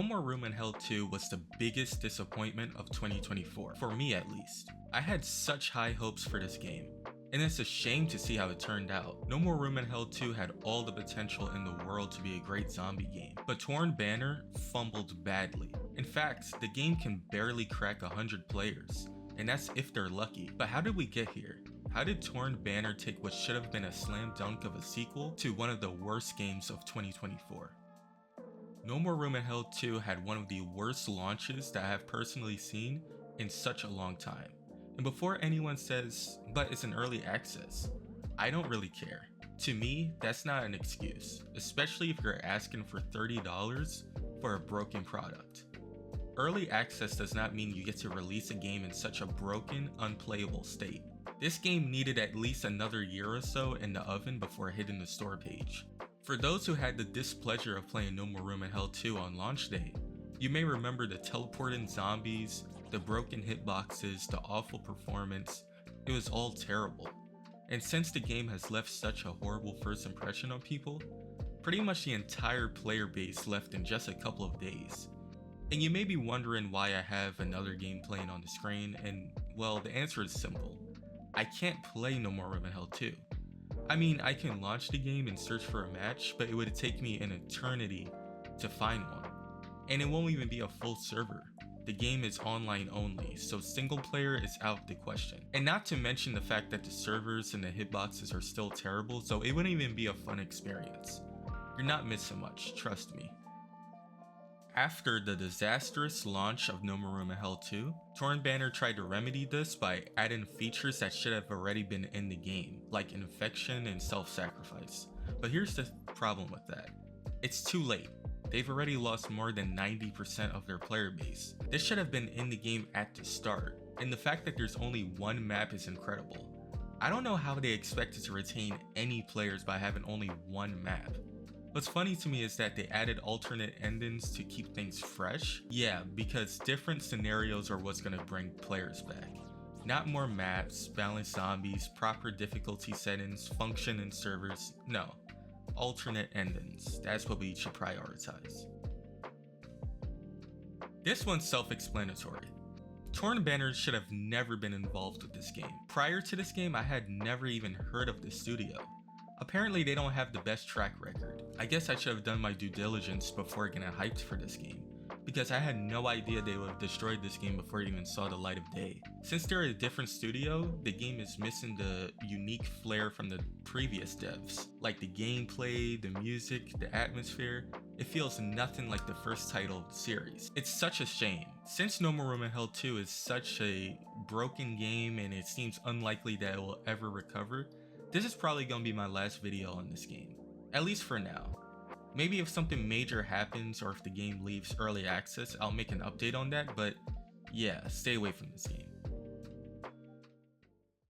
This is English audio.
No More Room in Hell 2 was the biggest disappointment of 2024, for me at least. I had such high hopes for this game, and it's a shame to see how it turned out. No More Room in Hell 2 had all the potential in the world to be a great zombie game, but Torn Banner fumbled badly. In fact, the game can barely crack 100 players, and that's if they're lucky. But how did we get here? How did Torn Banner take what should have been a slam dunk of a sequel to one of the worst games of 2024? No More Room in Hell 2 had one of the worst launches that I have personally seen in such a long time. And before anyone says, but it's an early access, I don't really care. To me, that's not an excuse, especially if you're asking for $30 for a broken product. Early access does not mean you get to release a game in such a broken, unplayable state. This game needed at least another year or so in the oven before hitting the store page. For those who had the displeasure of playing No More Room in Hell 2 on launch day, you may remember the teleporting zombies, the broken hitboxes, the awful performance. It was all terrible. And since the game has left such a horrible first impression on people, pretty much the entire player base left in just a couple of days. And you may be wondering why I have another game playing on the screen, and well, the answer is simple. I can't play No More Room in Hell 2. I mean, I can launch the game and search for a match, but it would take me an eternity to find one. And it won't even be a full server. The game is online only, so single player is out of the question. And not to mention the fact that the servers and the hitboxes are still terrible, so it wouldn't even be a fun experience. You're not missing much, trust me. After the disastrous launch of No More Room in Hell 2, Torn Banner tried to remedy this by adding features that should have already been in the game, like infection and self-sacrifice. But here's the problem with that. It's too late. They've already lost more than 90% of their player base. This should have been in the game at the start, and the fact that there's only one map is incredible. I don't know how they expected to retain any players by having only one map. What's funny to me is that they added alternate endings to keep things fresh. Yeah, because different scenarios are what's gonna bring players back. Not more maps, balanced zombies, proper difficulty settings, function in servers. No, alternate endings. That's what we should prioritize. This one's self-explanatory. Torn Banner should have never been involved with this game. Prior to this game, I had never even heard of the studio. Apparently they don't have the best track record. I guess I should have done my due diligence before getting hyped for this game, because I had no idea they would have destroyed this game before it even saw the light of day. Since they're a different studio, the game is missing the unique flair from the previous devs. Like the gameplay, the music, the atmosphere, it feels nothing like the first title of the series. It's such a shame. Since No More Room in Hell 2 is such a broken game and it seems unlikely that it will ever recover, this is probably gonna be my last video on this game, at least for now. Maybe if something major happens or if the game leaves early access, I'll make an update on that, but yeah, stay away from this game.